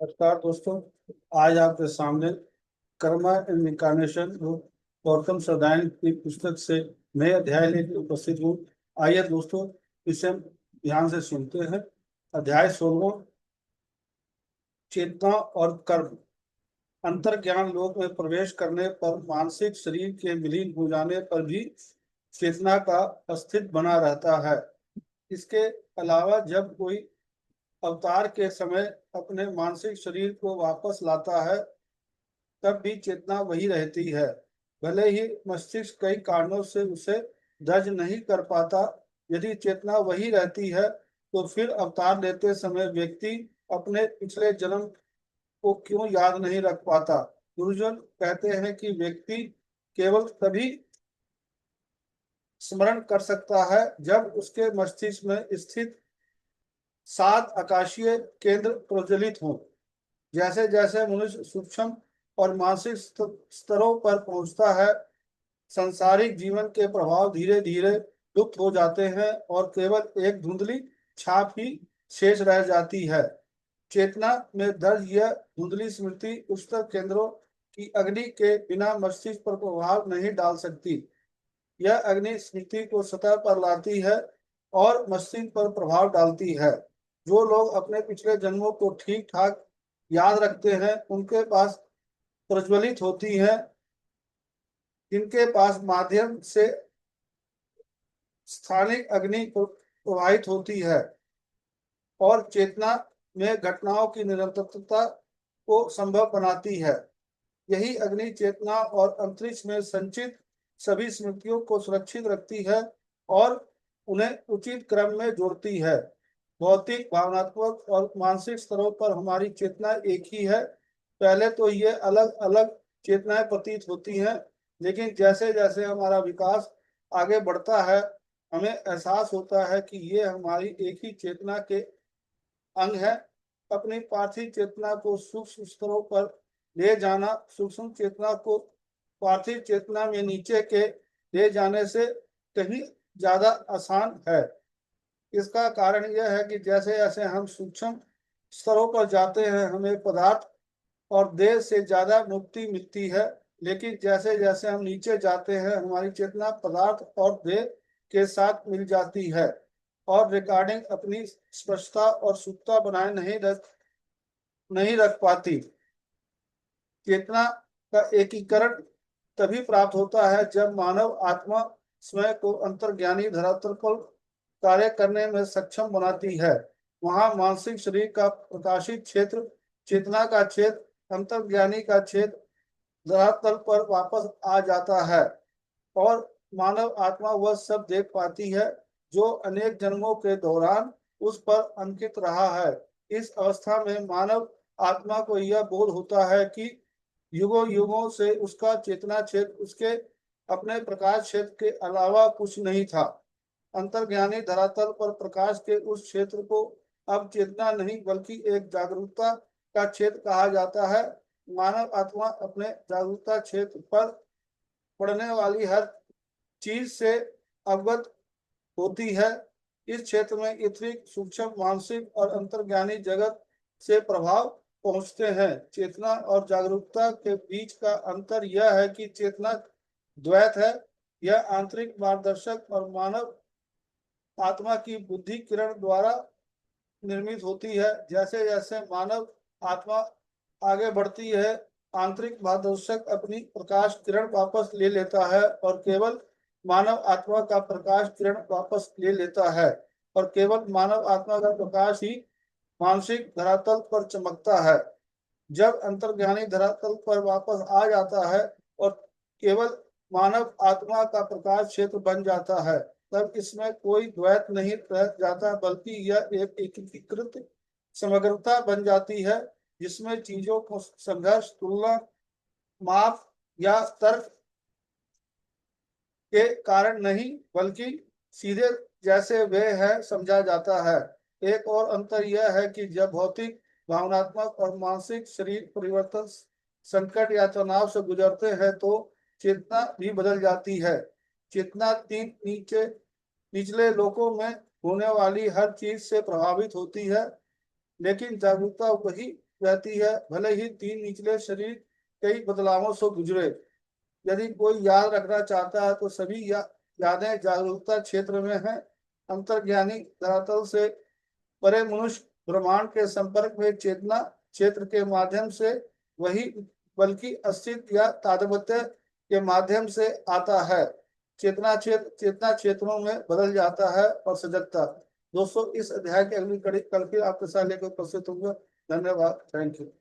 नमस्कार दोस्तों। आज आपके सामने कर्मा एंड इनकारनेशन गौतम सदायन की पुस्तक से नए अध्याय लेकर उपस्थित हूँ। आइए दोस्तों, इसे हम ध्यान से सुनते हैं। अध्याय 16, चेतना और कर्म। अंतर्ज्ञान लोक में प्रवेश करने पर मानसिक शरीर के विलीन हो जाने पर भी चेतना का अस्तित्व बना रहता है। इसके अलावा जब कोई अवतार के समय अपने मानसिक शरीर को वापस लाता है, तब भी चेतना वही रहती है। भले ही मस्तिष्क कई कारणों से उसे दर्ज नहीं कर पाता। यदि चेतना वही रहती है तो फिर अवतार लेते समय व्यक्ति अपने पिछले जन्म को क्यों याद नहीं रख पाता। गुरुजन कहते हैं कि व्यक्ति केवल तभी स्मरण कर सकता है जब उसके मस्तिष्क में स्थित 7 आकाशीय केंद्र प्रज्वलित हों। जैसे जैसे मनुष्य सूक्ष्म और मानसिक स्तरों पर पहुंचता है, संसारिक जीवन के प्रभाव धीरे धीरे लुप्त हो जाते हैं और केवल एक धुंधली छाप ही शेष रह जाती है। चेतना में दर्ज यह धुंधली स्मृति उच्चतर केंद्रों की अग्नि के बिना मस्तिष्क पर प्रभाव नहीं डाल सकती। यह अग्नि स्मृति को सतह पर लाती है और मस्तिष्क पर प्रभाव डालती है। जो लोग अपने पिछले जन्मों को ठीक ठाक याद रखते हैं, उनके पास प्रज्वलित होती है, जिनके पास माध्यम से स्थानिक अग्नि प्रवाहित होती है और चेतना में घटनाओं की निरंतरता को संभव बनाती है। यही अग्नि चेतना और अंतरिक्ष में संचित सभी स्मृतियों को सुरक्षित रखती है और उन्हें उचित क्रम में जोड़ती है। भौतिक, भावनात्मक और मानसिक स्तरों पर हमारी चेतना एक ही है। पहले तो ये अलग अलग चेतनाएं प्रतीत होती हैं, लेकिन जैसे जैसे हमारा विकास आगे बढ़ता है, हमें एहसास होता है कि ये हमारी एक ही चेतना के अंग है। अपनी पार्थिव चेतना को सूक्ष्म स्तरों पर ले जाना सूक्ष्म चेतना को पार्थिव चेतना में नीचे के ले जाने से कहीं ज्यादा आसान है। इसका कारण यह है कि जैसे जैसे हम सूक्ष्म स्तरों पर जाते हैं, हमें पदार्थ और देह से ज्यादा मुक्ति मिलती है। लेकिन जैसे जैसे हम नीचे जाते हैं, हमारी चेतना पदार्थ और देह के साथ मिल जाती है और रिकॉर्डिंग अपनी स्पष्टता और शुद्धता बनाए नहीं रख पाती। चेतना का एकीकरण तभी प्राप्त होता है जब मानव आत्मा स्वयं को अंतर्ज्ञानी धरातल पर कार्य करने में सक्षम बनाती है। वहां मानसिक शरीर का प्रकाशित क्षेत्र, चेतना का क्षेत्र, अंतर्ज्ञानी का क्षेत्र धरातल पर वापस आ जाता है और मानव आत्मा वह सब देख पाती है जो अनेक जन्मों के दौरान उस पर अंकित रहा है। इस अवस्था में मानव आत्मा को यह बोध होता है कि युगों युगों से उसका चेतना क्षेत्र उसके अपने प्रकाश क्षेत्र के अलावा कुछ नहीं था। अंतर्ज्ञानी धरातल पर प्रकाश के उस क्षेत्र को अब चेतना नहीं बल्कि एक जागरूकता का क्षेत्र कहा जाता है। मानव आत्मा अपने जागरूकता क्षेत्र पर पड़ने वाली हर चीज से अवगत होती है। इस क्षेत्र में इतरिक, सूक्ष्म, मानसिक और अंतर्ज्ञानी जगत से प्रभाव पहुंचते हैं। चेतना और जागरूकता के बीच का अंतर यह है कि चेतना द्वैत है। यह आंतरिक मार्गदर्शक और मानव आत्मा की बुद्धि किरण द्वारा निर्मित होती है। जैसे जैसे मानव आत्मा आगे बढ़ती है, आंतरिक मार्गदर्शक अपनी प्रकाश किरण वापस ले लेता है और केवल मानव आत्मा का प्रकाश किरण वापस ले लेता है और केवल मानव आत्मा का प्रकाश ही मानसिक धरातल पर चमकता है। जब अंतर्ज्ञानी धरातल पर वापस आ जाता है और केवल मानव आत्मा का प्रकाश क्षेत्र बन जाता है, तब इसमें कोई द्वैत नहीं रह जाता बल्कि यह एक एकीकृत समग्रता बन जाती है, जिसमें चीजों को संघर्ष, तुलना, माप या तर्क के कारण नहीं बल्कि सीधे जैसे वे है समझा जाता है। एक और अंतर यह है कि जब भौतिक, भावनात्मक और मानसिक शरीर परिवर्तन, संकट या तनाव से गुजरते हैं तो चेतना भी बदल जाती है। चेतना तीन निचले लोकों में होने वाली हर चीज से प्रभावित होती है, लेकिन जागरूकता वही रहती है, भले ही तीन निचले शरीर कई बदलावों से गुजरे। यदि कोई याद रखना चाहता है तो सभी यादें जागरूकता क्षेत्र में हैं। अंतर्ज्ञानी धरातल से परे मनुष्य ब्रह्मांड के संपर्क में चेतना क्षेत्र के माध्यम से वही, बल्कि अस्तित्व या तादात्म्य के माध्यम से आता है। चेतना क्षेत्रों में बदल जाता है और सजगता। दोस्तों, इस अध्याय की अगली कड़ी कल फिर आपके साथ लेकर उपस्थित होंगे। धन्यवाद। Thank you.